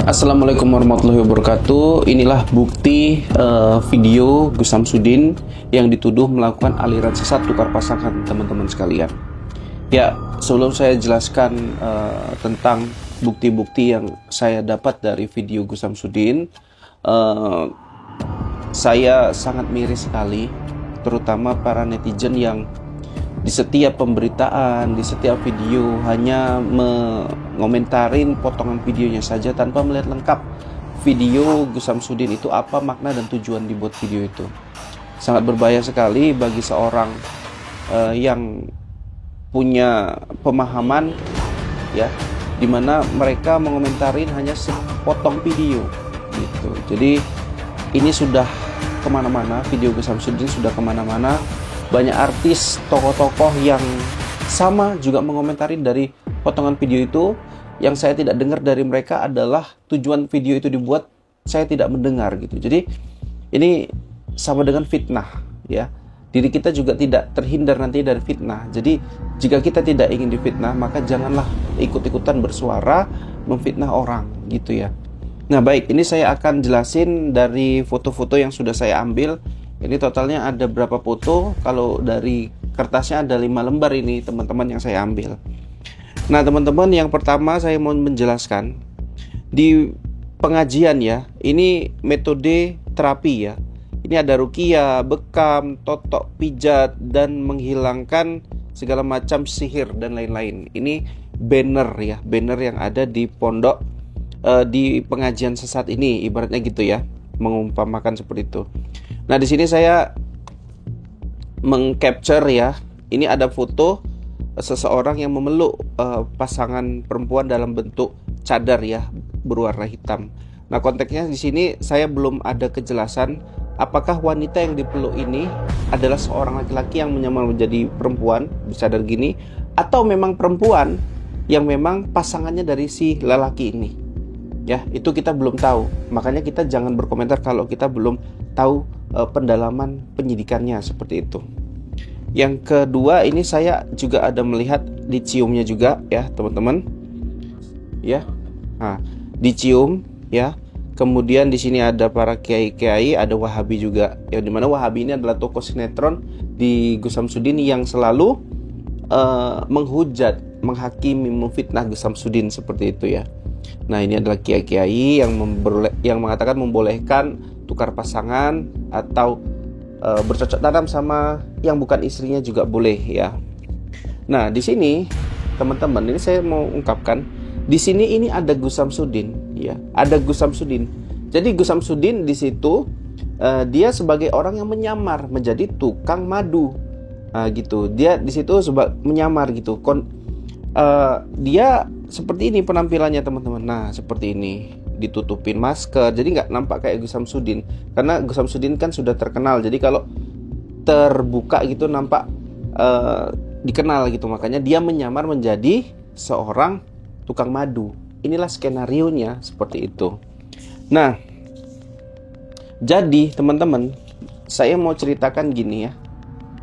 Assalamualaikum warahmatullahi wabarakatuh. Inilah bukti video Gus Samsudin yang dituduh melakukan aliran sesat tukar pasangan, teman-teman sekalian. Ya, sebelum saya jelaskan tentang bukti-bukti yang saya dapat dari video Gus Samsudin, saya sangat miris sekali, terutama para netizen yang di setiap pemberitaan, di setiap video hanya mengomentarin potongan videonya saja tanpa melihat lengkap video Gus Samsudin itu apa makna dan tujuan dibuat video itu. Sangat berbahaya sekali bagi seorang yang punya pemahaman, ya, dimana mereka mengomentarin hanya sepotong video gitu. Jadi ini sudah kemana-mana, video Gus Samsudin sudah kemana-mana. Banyak artis, tokoh-tokoh yang sama juga mengomentari dari potongan video itu. Yang saya tidak dengar dari mereka adalah tujuan video itu dibuat, saya tidak mendengar gitu. Jadi ini sama dengan fitnah, ya. Diri kita juga tidak terhindar nanti dari fitnah. Jadi jika kita tidak ingin difitnah, maka janganlah ikut-ikutan bersuara memfitnah orang gitu ya. Nah baik, ini saya akan jelasin dari foto-foto yang sudah saya ambil. Ini totalnya ada berapa foto? Kalau dari kertasnya ada 5 lembar ini teman-teman yang saya ambil. Nah teman-teman, yang pertama saya mau menjelaskan di pengajian ya, ini metode terapi ya. Ini ada ruqyah, bekam, totok, pijat, dan menghilangkan segala macam sihir dan lain-lain. Ini banner ya, banner yang ada di pondok di pengajian sesat ini, ibaratnya gitu ya, mengumpamakan seperti itu. Nah, di sini saya mengcapture ya. Ini ada foto seseorang yang memeluk pasangan perempuan dalam bentuk cadar ya, berwarna hitam. Nah, konteksnya di sini saya belum ada kejelasan apakah wanita yang dipeluk ini adalah seorang laki-laki yang menyamar menjadi perempuan bercadar gini, atau memang perempuan yang memang pasangannya dari si lelaki ini. Ya, itu kita belum tahu. Makanya kita jangan berkomentar kalau kita belum tahu pendalaman penyidikannya seperti itu. Yang kedua, ini saya juga ada melihat diciumnya juga ya, teman-teman. Ya. Nah, dicium ya. Kemudian di sini ada para kiai-kiai, ada Wahabi juga. Yang dimana Wahabi ini adalah tokoh sinetron di Gus Samsudin yang selalu menghujat, menghakimi, memfitnah Gus Samsudin seperti itu ya. Nah, ini adalah kiai-kiai yang mengatakan membolehkan tukar pasangan atau bercocok tanam sama yang bukan istrinya juga boleh ya. Nah, di sini teman-teman, ini saya mau ungkapkan, di sini ini ada Gus Samsudin ya, ada Gus Samsudin. Jadi Gus Samsudin di situ dia sebagai orang yang menyamar menjadi tukang madu. Nah, gitu. Dia di situ menyamar gitu. Dia seperti ini penampilannya teman-teman. Nah, seperti ini, ditutupin masker, jadi nggak nampak kayak Gus Samsudin. Karena Gus Samsudin kan sudah terkenal, jadi kalau terbuka gitu nampak dikenal gitu. Makanya dia menyamar menjadi seorang tukang madu. Inilah skenarionya seperti itu. Nah, jadi teman-teman, saya mau ceritakan gini ya.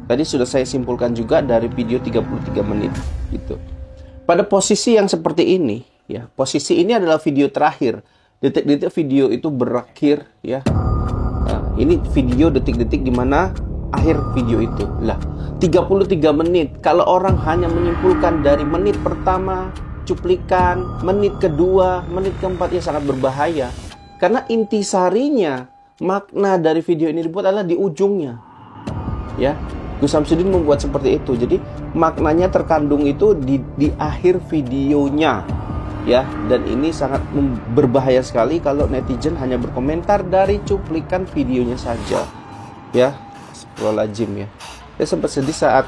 Tadi sudah saya simpulkan juga dari video 33 menit gitu. Pada posisi yang seperti ini ya, posisi ini adalah video terakhir. Detik-detik video itu berakhir ya. Nah, ini video detik-detik dimana akhir video itu. Lah, 33 menit. Kalau orang hanya menyimpulkan dari menit pertama cuplikan, menit kedua, menit keempat, ya sangat berbahaya. Karena intisarinya, makna dari video ini dibuat adalah di ujungnya. Ya. Gus Samsudin membuat seperti itu. Jadi maknanya terkandung itu di akhir videonya. Ya, dan ini sangat berbahaya sekali kalau netizen hanya berkomentar dari cuplikan videonya saja. Ya, astagfirullahaladzim ya. Saya sempat sedih saat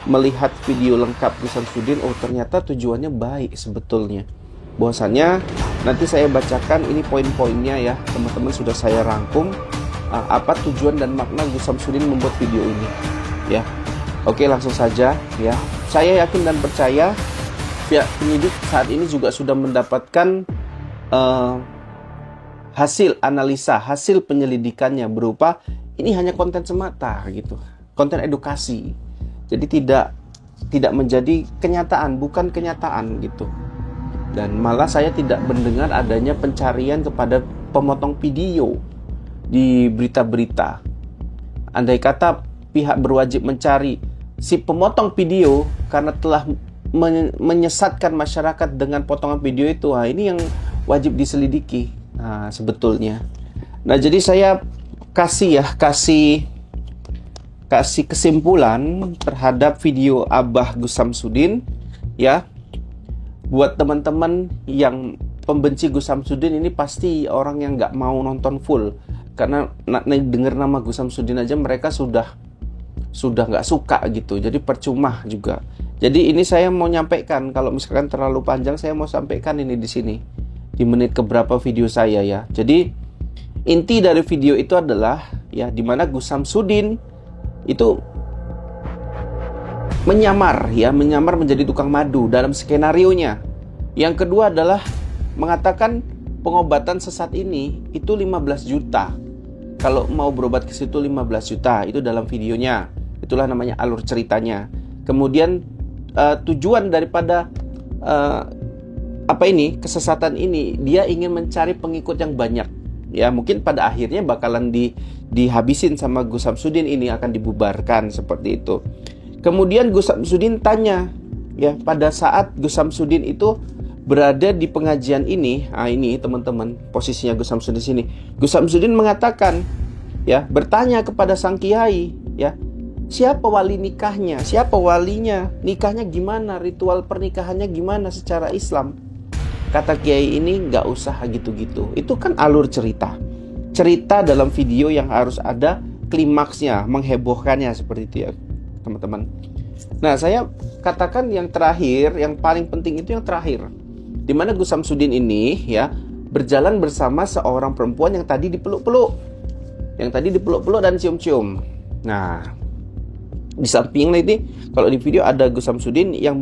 melihat video lengkap Gus Samsudin. Oh, ternyata tujuannya baik sebetulnya. Bahwasannya nanti saya bacakan ini poin-poinnya ya. Teman-teman sudah saya rangkum apa tujuan dan makna Gus Samsudin membuat video ini. Ya. Oke, langsung saja ya. Saya yakin dan percaya pihak penyidik saat ini juga sudah mendapatkan hasil analisa, hasil penyelidikannya berupa ini hanya konten semata gitu, konten edukasi. Jadi tidak menjadi kenyataan, bukan kenyataan gitu. Dan malah saya tidak mendengar adanya pencarian kepada pemotong video di berita-berita. Andai kata pihak berwajib mencari si pemotong video karena telah menyesatkan masyarakat dengan potongan video itu, ini yang wajib diselidiki sebetulnya. Nah, jadi saya kasih kesimpulan terhadap video Abah Gus Samsudin ya. Buat teman-teman yang pembenci Gus Samsudin ini pasti orang yang nggak mau nonton full, karena denger nama Gus Samsudin aja mereka sudah nggak suka gitu. Jadi percuma juga. Jadi ini saya mau nyampaikan, kalau misalkan terlalu panjang saya mau sampaikan ini di sini di menit keberapa video saya ya. Jadi inti dari video itu adalah ya, dimana Gus Samsudin itu menyamar menjadi tukang madu dalam skenarionya. Yang kedua adalah mengatakan pengobatan sesat ini itu 15 juta. Kalau mau berobat ke situ 15 juta, itu dalam videonya. Itulah namanya alur ceritanya. Kemudian tujuan daripada kesesatan ini, dia ingin mencari pengikut yang banyak. Ya, mungkin pada akhirnya bakalan dihabisin sama Gus Samsudin, ini akan dibubarkan seperti itu. Kemudian Gus Samsudin tanya, ya, pada saat Gus Samsudin itu berada di pengajian ini, ini teman-teman posisinya Gus Samsudin di sini. Gus Samsudin mengatakan, ya, bertanya kepada sang kiai, ya, siapa wali nikahnya, siapa walinya, nikahnya gimana, ritual pernikahannya gimana secara Islam. Kata kiai ini, nggak usah gitu-gitu. Itu kan alur cerita dalam video yang harus ada klimaksnya, menghebohkannya seperti itu ya teman-teman. Nah, saya katakan yang terakhir, yang paling penting itu yang terakhir, di mana Gus Samsudin ini ya berjalan bersama seorang perempuan yang tadi dipeluk-peluk dan cium-cium. Nah, di samping ini kalau di video ada Gus Samsudin yang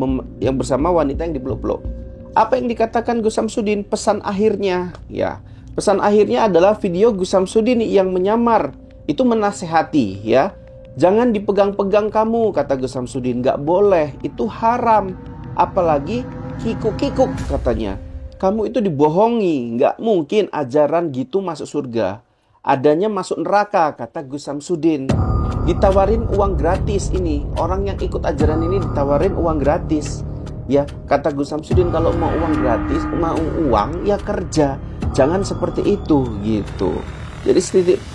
bersama wanita yang dipeluk-peluk. Apa yang dikatakan Gus Samsudin? Pesan akhirnya adalah video Gus Samsudin yang menyamar itu menasehati, ya. Jangan dipegang-pegang kamu, kata Gus Samsudin. Gak boleh, itu haram. Apalagi kikuk-kikuk, katanya. Kamu itu dibohongi. Gak mungkin ajaran gitu masuk surga. Adanya masuk neraka, kata Gus Samsudin. Ditawarin uang gratis ini. Orang yang ikut ajaran ini ditawarin uang gratis. Ya, kata Gus Samsudin, kalau mau uang gratis, mau uang, ya kerja. Jangan seperti itu, gitu. Jadi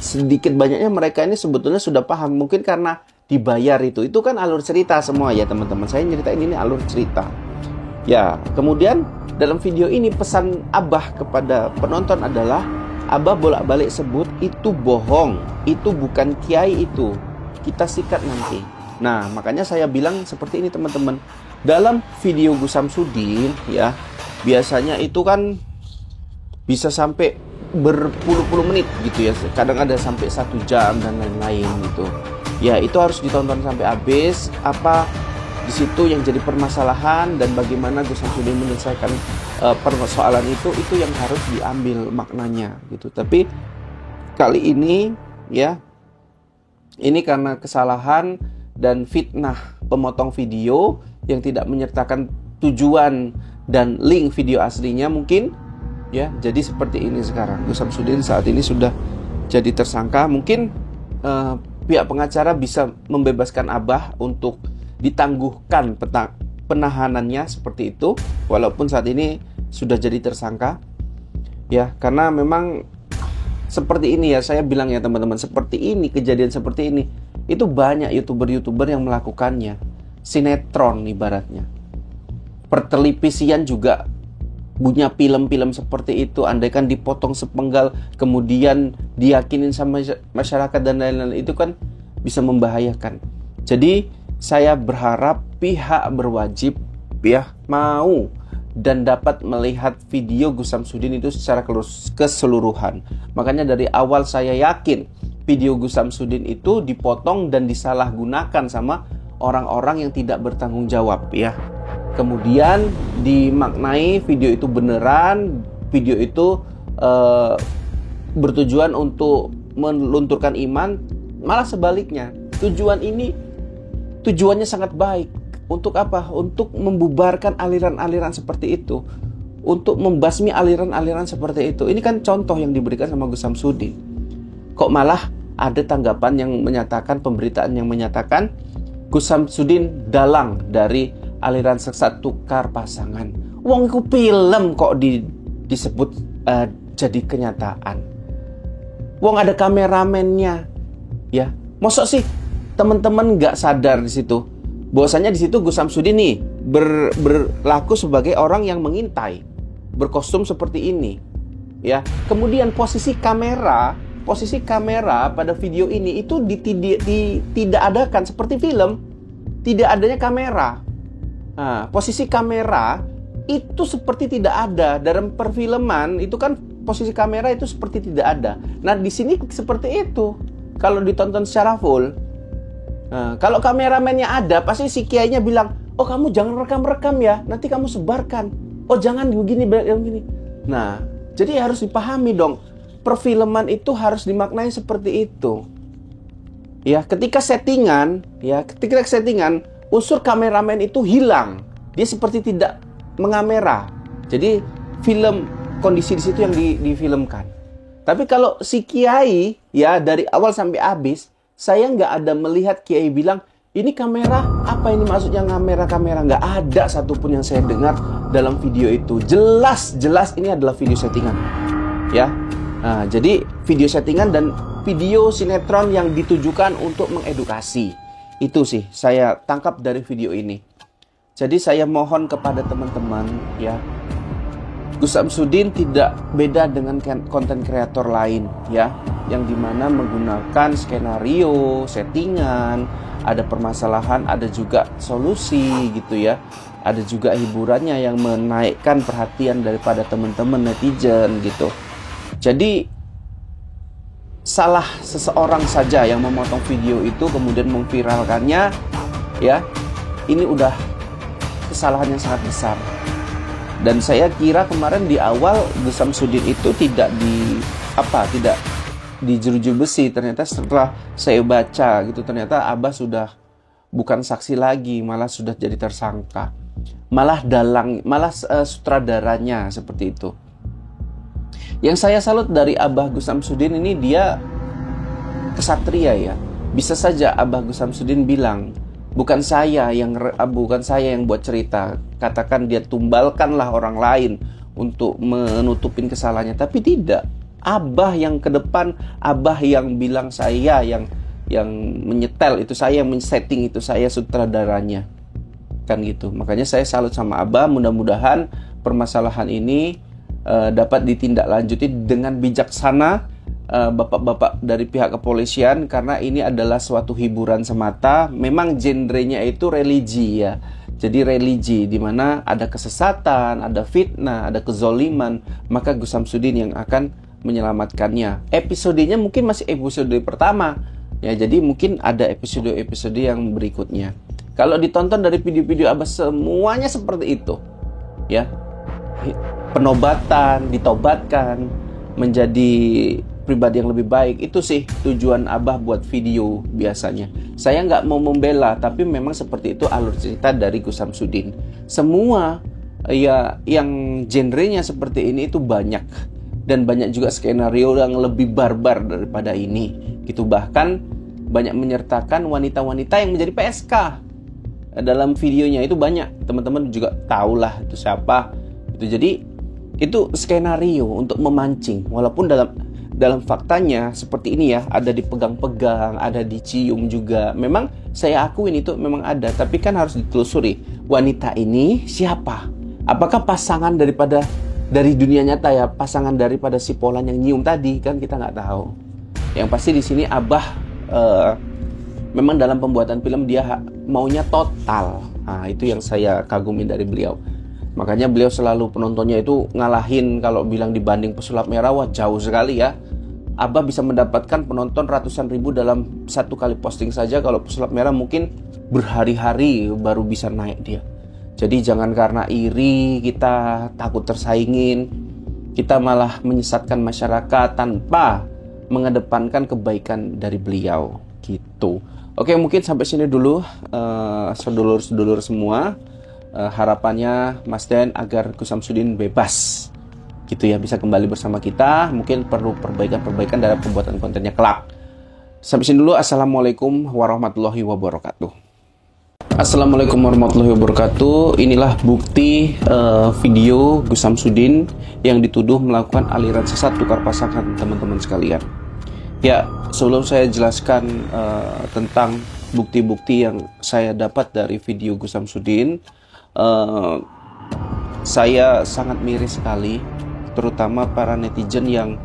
sedikit banyaknya mereka ini sebetulnya sudah paham. Mungkin karena dibayar itu. Itu kan alur cerita semua ya teman-teman. Saya nyeritain ini alur cerita. Ya, kemudian dalam video ini pesan Abah kepada penonton adalah, Abah bolak-balik sebut itu bohong. Itu bukan kiai itu. Kita sikat nanti. Nah, makanya saya bilang seperti ini teman-teman. Dalam video Gus Samsudin ya, biasanya itu kan bisa sampai berpuluh-puluh menit gitu ya. Kadang ada sampai 1 jam dan lain-lain gitu. Ya, itu harus ditonton sampai habis. Apa di situ yang jadi permasalahan dan bagaimana Gus Samsudin menyelesaikan persoalan itu yang harus diambil maknanya gitu. Tapi kali ini ya, ini karena kesalahan dan fitnah pemotong video yang tidak menyertakan tujuan dan link video aslinya mungkin. Ya, jadi seperti ini sekarang. Gus Samsudin saat ini sudah jadi tersangka. Mungkin pihak pengacara bisa membebaskan Abah untuk ditangguhkan penahanannya seperti itu, walaupun saat ini sudah jadi tersangka. Ya, karena memang seperti ini ya, saya bilang ya teman-teman, seperti ini, kejadian seperti ini, itu banyak YouTuber-YouTuber yang melakukannya. Sinetron ibaratnya. Pertelevisian juga punya film-film seperti itu. Andaikan dipotong sepenggal kemudian diyakinin sama masyarakat dan lain-lain, itu kan bisa membahayakan. Jadi saya berharap pihak berwajib ya mau dan dapat melihat video Gus Samsudin itu secara keseluruhan. Makanya dari awal saya yakin video Gus Samsudin itu dipotong dan disalahgunakan sama orang-orang yang tidak bertanggung jawab ya. Kemudian dimaknai video itu beneran, video itu bertujuan untuk melunturkan iman, malah sebaliknya. Tujuannya sangat baik. Untuk apa? Untuk membubarkan aliran-aliran seperti itu. untuk membasmi aliran-aliran seperti itu. Ini kan contoh yang diberikan sama Gus Samsudin. Kok malah ada tanggapan yang menyatakan, pemberitaan yang menyatakan Gus Samsudin dalang dari aliran sesat tukar pasangan. Wong iku film kok disebut jadi kenyataan. Wong ada kameramennya, ya. Mosok sih teman-teman nggak sadar di situ. Bahwasanya di situ Gus Samsudin nih berlaku sebagai orang yang mengintai, berkostum seperti ini, ya. Kemudian posisi kamera pada video ini itu tidak adakan seperti film, tidak adanya kamera. Nah, posisi kamera itu seperti tidak ada dalam perfilman, itu kan posisi kamera itu seperti tidak ada. Nah, di sini seperti itu. Kalau ditonton secara full, nah, kalau kameramennya ada, pasti si kiainya bilang, "Oh, kamu jangan rekam-rekam ya, nanti kamu sebarkan. Oh, jangan begini, begini." Nah, jadi harus dipahami dong, perfilman itu harus dimaknai seperti itu. Ya, ketika settingan, unsur kameramen itu hilang. Dia seperti tidak mengamera. Jadi film kondisi di situ yang difilmkan. Tapi kalau si kiai, ya, dari awal sampai habis, saya nggak ada melihat kiai bilang, ini kamera, apa ini maksudnya kamera? Nggak ada satupun yang saya dengar dalam video itu. Jelas ini adalah video settingan, ya. Nah, jadi video settingan dan video sinetron yang ditujukan untuk mengedukasi. Itu sih saya tangkap dari video ini. Jadi saya mohon kepada teman-teman, ya, Gus Samsudin tidak beda dengan konten kreator lain, ya, yang dimana menggunakan skenario, settingan, ada permasalahan, ada juga solusi gitu ya. Ada juga hiburannya yang menaikkan perhatian daripada teman-teman netizen gitu. Jadi salah seseorang saja yang memotong video itu kemudian memviralkannya, ya, ini udah kesalahan yang sangat besar. Dan saya kira kemarin di awal Gus Samsudin itu tidak dijeruji besi. Ternyata setelah saya baca gitu, ternyata Abah sudah bukan saksi lagi, malah sudah jadi tersangka. Malah sutradaranya seperti itu. Yang saya salut dari Abah Gus Samsudin ini, dia kesatria ya. Bisa saja Abah Gus Samsudin bilang, bukan saya yang buat cerita. Katakan dia tumbalkanlah orang lain untuk menutupin kesalahannya. Tapi tidak. Abah yang ke depan, Abah yang bilang saya yang menyetel itu, saya yang men-setting itu, saya sutradaranya. Kan gitu. Makanya saya salut sama Abah. Mudah-mudahan permasalahan ini dapat ditindaklanjuti dengan bijaksana bapak-bapak dari pihak kepolisian, karena ini adalah suatu hiburan semata. Memang genrenya itu religi ya. Jadi religi di mana ada kesesatan, ada fitnah, ada kezoliman, maka Gus Samsudin yang akan menyelamatkannya. Episodenya mungkin masih episode pertama. Ya, jadi mungkin ada episode-episode yang berikutnya. Kalau ditonton dari video-video Abah semuanya seperti itu. Ya. Penobatan, ditobatkan, menjadi pribadi yang lebih baik. Itu sih tujuan Abah buat video biasanya. Saya nggak mau membela, tapi memang seperti itu alur cerita dari Gus Samsudin. Semua ya yang genrenya seperti ini itu banyak. Dan banyak juga skenario yang lebih barbar daripada ini. Gitu, bahkan banyak menyertakan wanita-wanita yang menjadi PSK dalam videonya. Itu banyak, teman-teman juga tahulah itu siapa. Itu jadi itu skenario untuk memancing, walaupun dalam faktanya seperti ini ya, ada dipegang-pegang, ada dicium juga. Memang saya akuin itu memang ada, tapi kan harus ditelusuri. Wanita ini siapa? Apakah pasangan dari dunia nyata ya, pasangan daripada si Polan yang nyium tadi? Kan kita nggak tahu. Yang pasti di sini Abah memang dalam pembuatan film dia maunya total. Nah, itu yang saya kagumi dari beliau. Makanya beliau selalu penontonnya itu ngalahin, kalau bilang dibanding Pesulap Merah, wah jauh sekali ya. Abah bisa mendapatkan penonton ratusan ribu dalam satu kali posting saja. Kalau Pesulap Merah mungkin berhari-hari baru bisa naik dia. Jadi jangan karena iri kita takut tersaingin, kita malah menyesatkan masyarakat tanpa mengedepankan kebaikan dari beliau gitu. Oke, mungkin sampai sini dulu sedulur-sedulur semua. harapannya Mas Den agar Gus Samsudin bebas gitu ya, bisa kembali bersama kita. Mungkin perlu perbaikan dalam pembuatan kontennya kelak. Sampai sini dulu. Assalamualaikum warahmatullahi wabarakatuh. Assalamualaikum warahmatullahi wabarakatuh. Inilah bukti video Gus Samsudin yang dituduh melakukan aliran sesat tukar pasangan, teman-teman sekalian. Ya, sebelum saya jelaskan tentang bukti-bukti yang saya dapat dari video Gus Samsudin, saya sangat miris sekali, terutama para netizen yang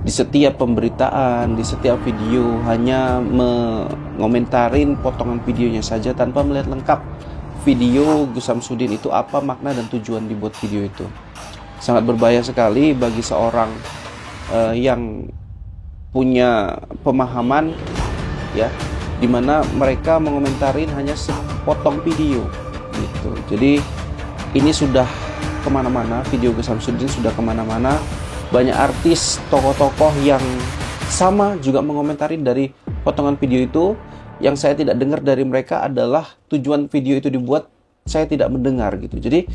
di setiap pemberitaan, di setiap video hanya mengomentarin potongan videonya saja tanpa melihat lengkap video Gus Samsudin itu apa makna dan tujuan dibuat video itu. Sangat berbahaya sekali bagi seorang yang punya pemahaman ya, dimana mereka mengomentarin hanya sepotong video gitu. Jadi ini sudah kemana-mana, video Gus Samsudin sudah kemana-mana. Banyak artis, tokoh-tokoh yang sama juga mengomentarin dari potongan video itu. Yang saya tidak dengar dari mereka adalah tujuan video itu dibuat, saya tidak mendengar gitu. Jadi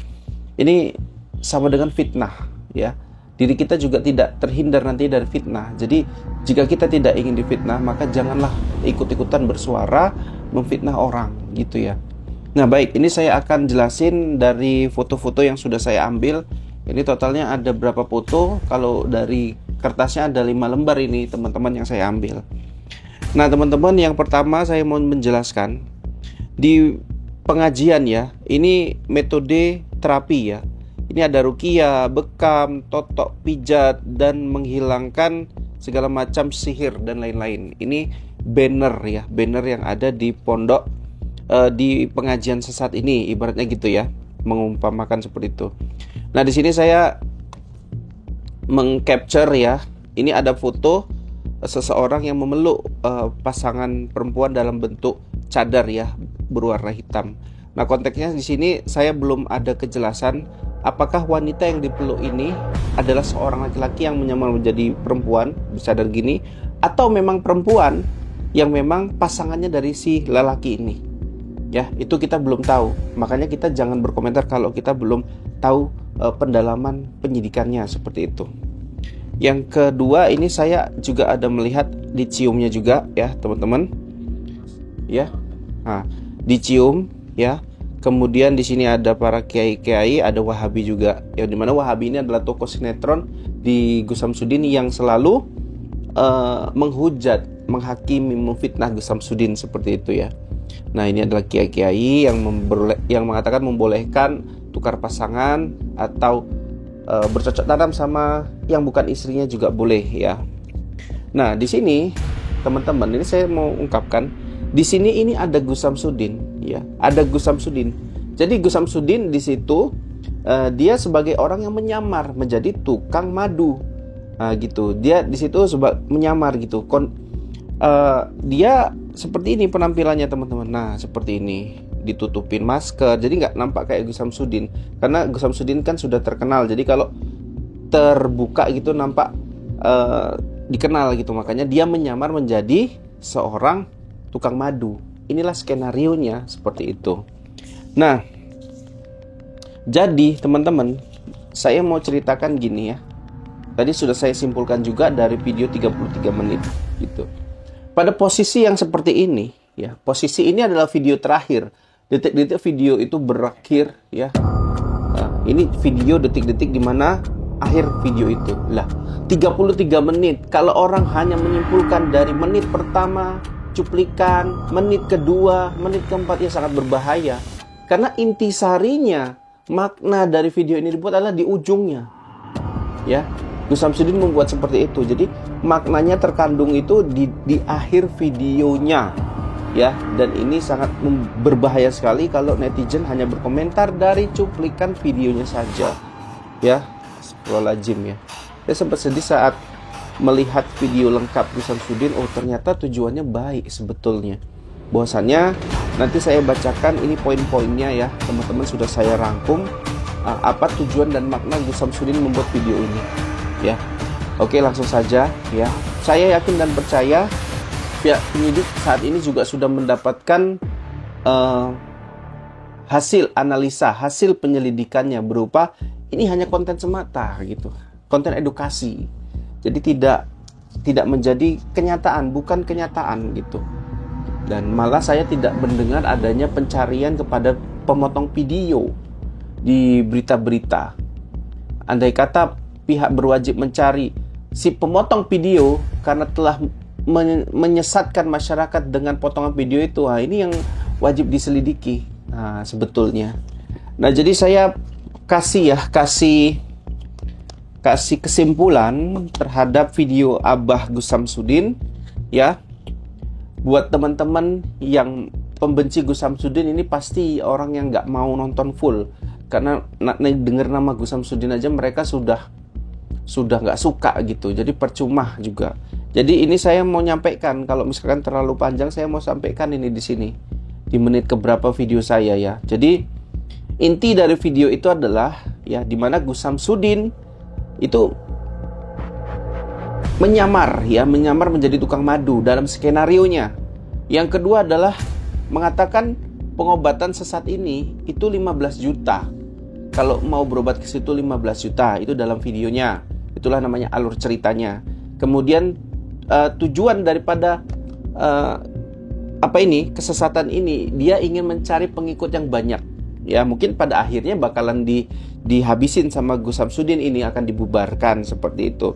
ini sama dengan fitnah ya. Diri kita juga tidak terhindar nanti dari fitnah. Jadi jika kita tidak ingin difitnah, maka janganlah ikut-ikutan bersuara memfitnah orang gitu ya. Nah baik, ini saya akan jelasin dari foto-foto yang sudah saya ambil. Ini totalnya ada berapa foto? Kalau dari kertasnya ada 5 lembar ini teman-teman yang saya ambil. Nah teman-teman, yang pertama saya mau menjelaskan di pengajian ya, ini metode terapi ya. Ini ada ruqyah, bekam, totok, pijat, dan menghilangkan segala macam sihir dan lain-lain. Ini banner ya, banner yang ada di pondok di pengajian sesat ini, ibaratnya gitu ya, mengumpamakan seperti itu. Nah di sini saya mengcapture ya, ini ada foto seseorang yang memeluk pasangan perempuan dalam bentuk cadar ya, berwarna hitam. Nah konteksnya di sini saya belum ada kejelasan apakah wanita yang dipeluk ini adalah seorang laki-laki yang menyamar menjadi perempuan bercadar gini, atau memang perempuan yang memang pasangannya dari si lelaki ini. Ya, itu kita belum tahu. Makanya kita jangan berkomentar kalau kita belum tahu pendalaman penyidikannya seperti itu. Yang kedua, ini saya juga ada melihat diciumnya juga ya, teman-teman. Ya. Nah, dicium ya. Kemudian di sini ada para kiai-kiai, ada Wahabi juga. Yang dimana Wahabi ini adalah tokoh sinetron di Gus Samsudin yang selalu menghujat, menghakimi, memfitnah Gus Samsudin seperti itu ya. Nah ini adalah kiai-kiai yang mengatakan membolehkan tukar pasangan atau bercocok tanam sama yang bukan istrinya juga boleh ya. Nah di sini teman-teman, ini saya mau ungkapkan, di sini ini ada Gus Samsudin ya, ada Gus Samsudin. Jadi Gus Samsudin di situ dia sebagai orang yang menyamar menjadi tukang madu. Nah, gitu. Dia di situ menyamar gitu. Dia seperti ini penampilannya teman-teman. Nah seperti ini, ditutupin masker, jadi nggak nampak kayak Gus Samsudin. Karena Gus Samsudin kan sudah terkenal, jadi kalau terbuka gitu nampak dikenal gitu. Makanya dia menyamar menjadi seorang tukang madu. Inilah skenarionya seperti itu. Nah jadi teman-teman, saya mau ceritakan gini ya. Tadi sudah saya simpulkan juga dari video 33 menit gitu. Pada posisi yang seperti ini ya, posisi ini adalah video terakhir. Detik-detik video itu berakhir ya. Nah, ini video detik-detik di mana akhir video itu. Lah, 33 menit. Kalau orang hanya menyimpulkan dari menit pertama cuplikan, menit kedua, menit keempat, ya sangat berbahaya. Karena intisarinya, makna dari video ini dibuat adalah di ujungnya. Ya. Gus Samsudin membuat seperti itu. Jadi maknanya terkandung itu di akhir videonya. Ya, dan ini sangat berbahaya sekali kalau netizen hanya berkomentar dari cuplikan videonya saja. Ya, astagfirullahaladzim ya. Saya sempat sedih saat melihat video lengkap Gus Samsudin. Oh, ternyata tujuannya baik sebetulnya. Bahwasannya nanti saya bacakan ini poin-poinnya ya. Teman-teman sudah saya rangkum apa tujuan dan makna Gus Samsudin membuat video ini. Ya, oke, langsung saja ya. Saya yakin dan percaya pihak penyidik saat ini juga sudah mendapatkan hasil analisa, hasil penyelidikannya berupa ini hanya konten semata gitu, konten edukasi. Jadi tidak menjadi kenyataan, bukan kenyataan gitu. Dan malah saya tidak mendengar adanya pencarian kepada pemotong video di berita-berita. Andai kata pihak berwajib mencari si pemotong video karena telah menyesatkan masyarakat dengan potongan video itu, ini yang wajib diselidiki. Nah, sebetulnya. Nah, jadi saya kasih kesimpulan terhadap video Abah Gus Samsudin ya. Buat teman-teman yang pembenci Gus Samsudin ini pasti orang yang nggak mau nonton full, karena denger nama Gus Samsudin aja mereka sudah nggak suka gitu. Jadi percuma juga. Jadi ini saya mau nyampaikan, kalau misalkan terlalu panjang saya mau sampaikan ini di sini di menit keberapa video saya ya. Jadi inti dari video itu adalah ya, dimana Gus Samsudin itu menyamar menjadi tukang madu dalam skenarionya. Yang kedua adalah mengatakan pengobatan sesat ini itu 15 juta. Kalau mau berobat ke situ 15 juta, itu dalam videonya. Itulah namanya alur ceritanya. Kemudian tujuan daripada kesesatan ini, dia ingin mencari pengikut yang banyak. Ya, mungkin pada akhirnya bakalan dihabisin sama Gus Samsudin, ini akan dibubarkan seperti itu.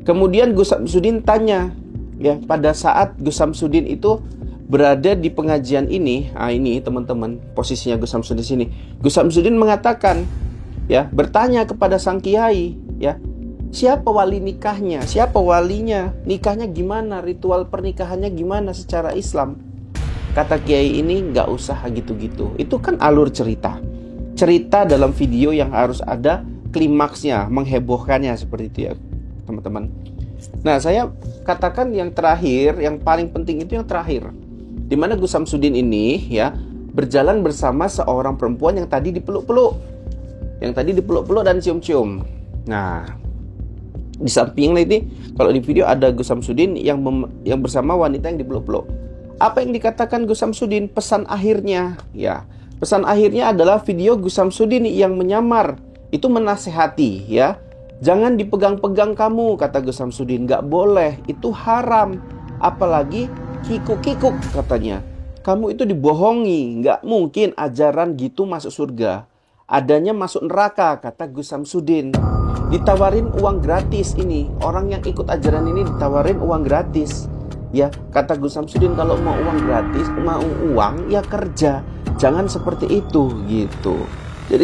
Kemudian Gus Samsudin tanya, ya, pada saat Gus Samsudin itu berada di pengajian ini, ini teman-teman posisinya Gus Samsudin sini. Gus Samsudin mengatakan, ya, bertanya kepada sang kiai, ya, siapa wali nikahnya, siapa walinya, nikahnya gimana, ritual pernikahannya gimana secara Islam. Kata kiai ini, nggak usah gitu-gitu. Itu kan alur cerita dalam video yang harus ada klimaksnya, menghebohkannya seperti itu ya teman-teman. Nah, saya katakan yang terakhir, yang paling penting itu yang terakhir, dimana Gus Samsudin ini ya berjalan bersama seorang perempuan yang tadi dipeluk-peluk dan cium-cium. Nah, di samping ini kalau di video ada Gus Samsudin yang bersama wanita yang dipeluk-peluk. Apa yang dikatakan Gus Samsudin? Pesan akhirnya ya. Pesan akhirnya adalah video Gus Samsudin yang menyamar itu menasehati ya. Jangan dipegang-pegang kamu, kata Gus Samsudin. Gak boleh, itu haram. Apalagi kikuk-kikuk katanya. Kamu itu dibohongi. Gak mungkin ajaran gitu masuk surga. Adanya masuk neraka, kata Gus Samsudin. Ditawarin uang gratis ini. Orang yang ikut ajaran ini ditawarin uang gratis. Ya, kata Gus Samsudin, kalau mau uang gratis, mau uang, ya kerja. Jangan seperti itu, gitu. Jadi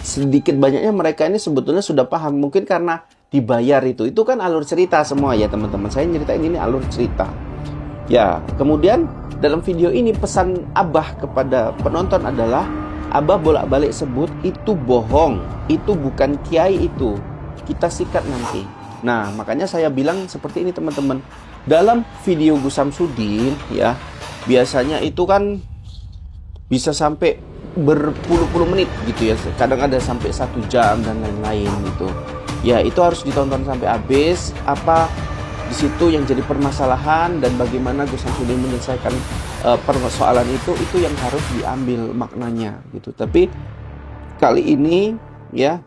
sedikit banyaknya mereka ini sebetulnya sudah paham. Mungkin karena dibayar itu. Itu kan alur cerita semua ya teman-teman. Saya nyeritain ini alur cerita. Ya, kemudian dalam video ini pesan Abah kepada penonton adalah, Abah bolak-balik sebut itu bohong. Itu bukan kiai itu. Kita sikat nanti. Nah, makanya saya bilang seperti ini teman-teman. Dalam video Gus Samsudin ya, biasanya itu kan bisa sampai berpuluh-puluh menit gitu ya. Kadang ada sampai 1 jam dan lain-lain gitu. Ya, itu harus ditonton sampai habis. Apa di situ yang jadi permasalahan dan bagaimana Gus Samsudin menyelesaikan persoalan itu yang harus diambil maknanya gitu. Tapi kali ini ya,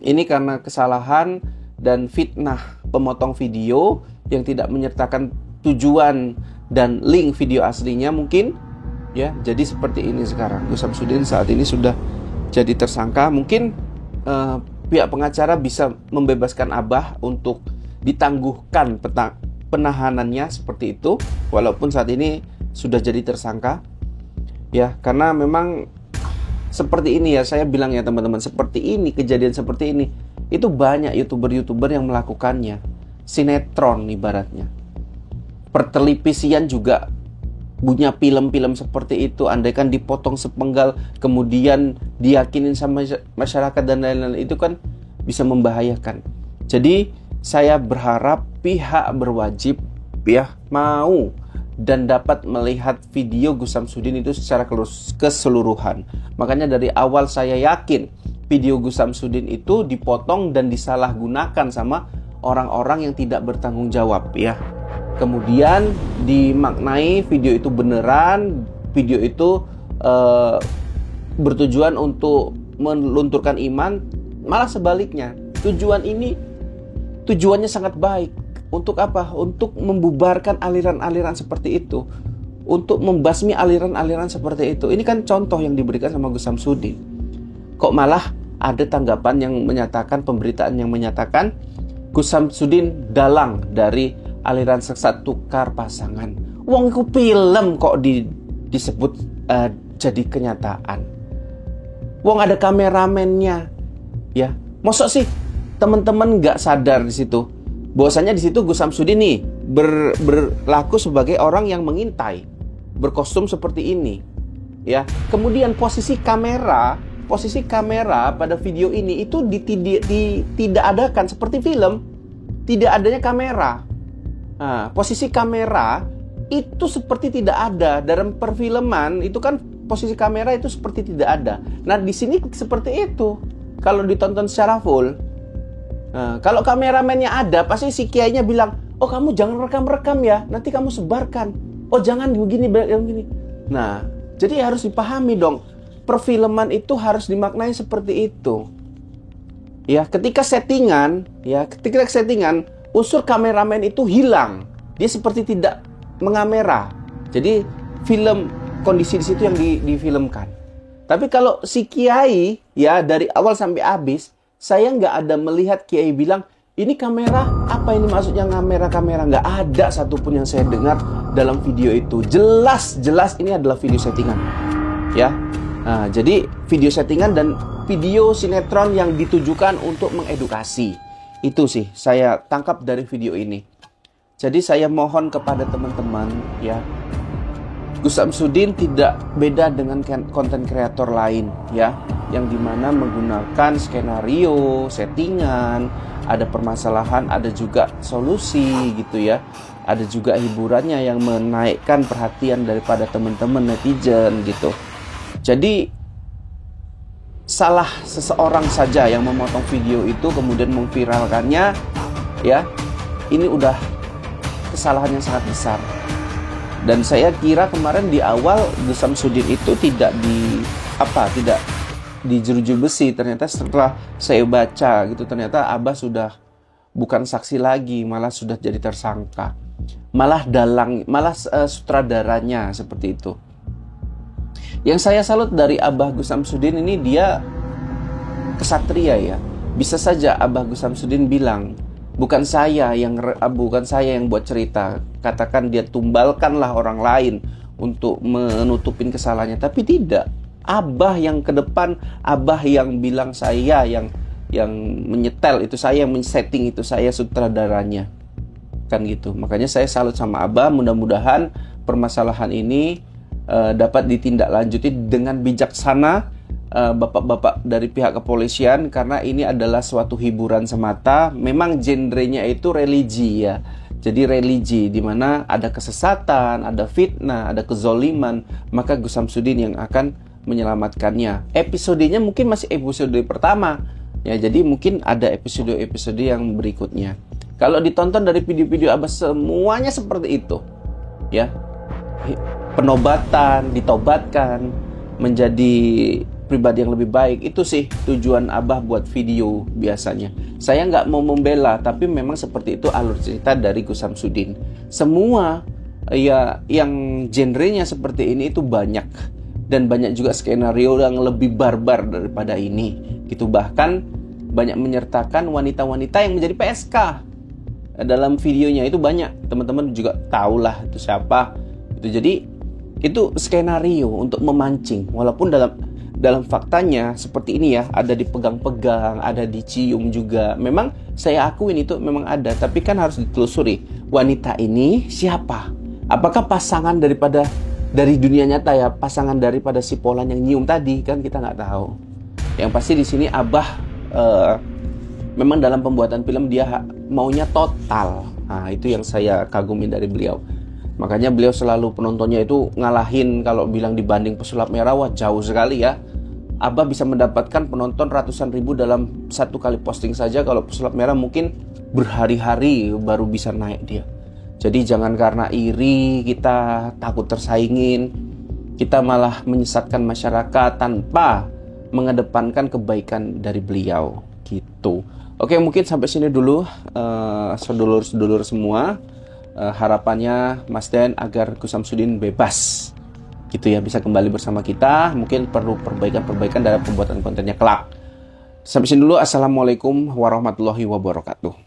ini karena kesalahan dan fitnah pemotong video yang tidak menyertakan tujuan dan link video aslinya mungkin. Ya, jadi seperti ini sekarang. Gus Samsudin saat ini sudah jadi tersangka. Mungkin pihak pengacara bisa membebaskan Abah untuk ditangguhkan penahanannya seperti itu, walaupun saat ini sudah jadi tersangka. Ya, karena memang seperti ini ya, saya bilang ya teman-teman, seperti ini, kejadian seperti ini itu banyak YouTuber yang melakukannya. Sinetron ibaratnya. Pertelevisian juga punya film-film seperti itu. Andaikan dipotong sepenggal kemudian diyakinin sama masyarakat dan lain-lain, itu kan bisa membahayakan. Jadi saya berharap pihak berwajib ya mau dan dapat melihat video Gus Samsudin itu secara keseluruhan. Makanya dari awal saya yakin video Gus Samsudin itu dipotong dan disalahgunakan sama orang-orang yang tidak bertanggung jawab ya. Kemudian dimaknai video itu beneran, video itu bertujuan untuk melunturkan iman, malah sebaliknya. Tujuannya sangat baik. Untuk apa? Untuk membubarkan aliran-aliran seperti itu. Untuk membasmi aliran-aliran seperti itu. Ini kan contoh yang diberikan sama Gus Samsudin. Kok malah ada tanggapan yang menyatakan, pemberitaan yang menyatakan Gus Samsudin dalang dari aliran sesat tukar pasangan. Wong iku film kok disebut jadi kenyataan. Wong ada kameramennya, ya. Mosok sih teman-teman nggak sadar di situ. Bahwasanya di situ Gus Samsudin nih berlaku sebagai orang yang mengintai, berkostum seperti ini, ya. Kemudian posisi kamera pada video ini itu tidak adakan seperti film, tidak adanya kamera. Nah, posisi kamera itu seperti tidak ada dalam perfilman, itu kan posisi kamera itu seperti tidak ada. Nah, di sini seperti itu kalau ditonton secara full. Nah, kalau kameramennya ada, pasti si kiainya bilang, oh kamu jangan rekam ya, nanti kamu sebarkan. Oh jangan begini. Nah, jadi harus dipahami dong, perfilman itu harus dimaknai seperti itu. Ya, ketika settingan, unsur kameramen itu hilang, dia seperti tidak mengamera. Jadi film kondisi di situ yang difilmkan. Tapi kalau si kiai, ya dari awal sampai habis, saya nggak ada melihat kiai bilang, ini kamera, apa ini maksudnya kamera? Nggak ada satupun yang saya dengar dalam video itu. Jelas ini adalah video settingan. Ya, nah, jadi video settingan dan video sinetron yang ditujukan untuk mengedukasi. Itu sih saya tangkap dari video ini. Jadi saya mohon kepada teman-teman, ya, Gus Samsudin tidak beda dengan konten kreator lain, ya, yang dimana menggunakan skenario, settingan, ada permasalahan, ada juga solusi gitu ya, ada juga hiburannya yang menaikkan perhatian daripada teman-teman netizen gitu. Jadi salah seseorang saja yang memotong video itu kemudian memviralkannya, ya, ini udah kesalahan yang sangat besar. Dan saya kira kemarin di awal Gus Samsudin itu tidak dijeruji besi. Ternyata setelah saya baca gitu, ternyata Abah sudah bukan saksi lagi, malah sudah jadi tersangka. Malah sutradaranya seperti itu. Yang saya salut dari Abah Gus Samsudin ini, dia kesatria ya. Bisa saja Abah Gus Samsudin bilang, bukan saya yang buat cerita. Katakan dia tumbalkanlah orang lain untuk menutupin kesalahannya. Tapi tidak. Abah yang ke depan, Abah yang bilang saya yang menyetel itu, saya yang men-setting itu, saya sutradaranya. Kan gitu. Makanya saya salut sama Abah. Mudah-mudahan permasalahan ini dapat ditindaklanjuti dengan bijaksana bapak-bapak dari pihak kepolisian, karena ini adalah suatu hiburan semata. Memang genrenya itu religi ya. Jadi religi di mana ada kesesatan, ada fitnah, ada kezoliman, maka Gus Samsudin yang akan menyelamatkannya. Episodenya mungkin masih episode pertama. Ya, jadi mungkin ada episode-episode yang berikutnya. Kalau ditonton dari video-video Abah semuanya seperti itu. Ya. Penobatan, ditobatkan menjadi pribadi yang lebih baik. Itu sih tujuan Abah buat video biasanya. Saya nggak mau membela, tapi memang seperti itu alur cerita dari Gus Samsudin. Semua ya yang genrenya seperti ini itu banyak, dan banyak juga skenario yang lebih barbar daripada ini. Gitu, bahkan banyak menyertakan wanita-wanita yang menjadi PSK dalam videonya. Itu banyak, teman-teman juga tahulah itu siapa. Itu jadi itu skenario untuk memancing, walaupun dalam faktanya seperti ini ya, ada dipegang-pegang, ada dicium juga. Memang saya akuin itu memang ada, tapi kan harus ditelusuri. Wanita ini siapa? Apakah pasangan dari dunia nyata ya, pasangan daripada si Polan yang nyium tadi? Kan kita nggak tahu. Yang pasti di sini Abah memang dalam pembuatan film dia maunya total. Nah, itu yang saya kagumi dari beliau. Makanya beliau selalu penontonnya itu ngalahin, kalau bilang dibanding Pesulap Merah, wah jauh sekali ya. Abah bisa mendapatkan penonton ratusan ribu dalam satu kali posting saja. Kalau Pesulap Merah mungkin berhari-hari baru bisa naik dia. Jadi jangan karena iri kita takut tersaingin. kita malah menyesatkan masyarakat tanpa mengedepankan kebaikan dari beliau gitu. Oke, mungkin sampai sini dulu sedulur-sedulur semua. Harapannya Mas Den agar Gus Samsudin bebas gitu ya, bisa kembali bersama kita. Mungkin perlu perbaikan-perbaikan dalam pembuatan kontennya kelak. Sampai sini dulu. Assalamualaikum warahmatullahi wabarakatuh.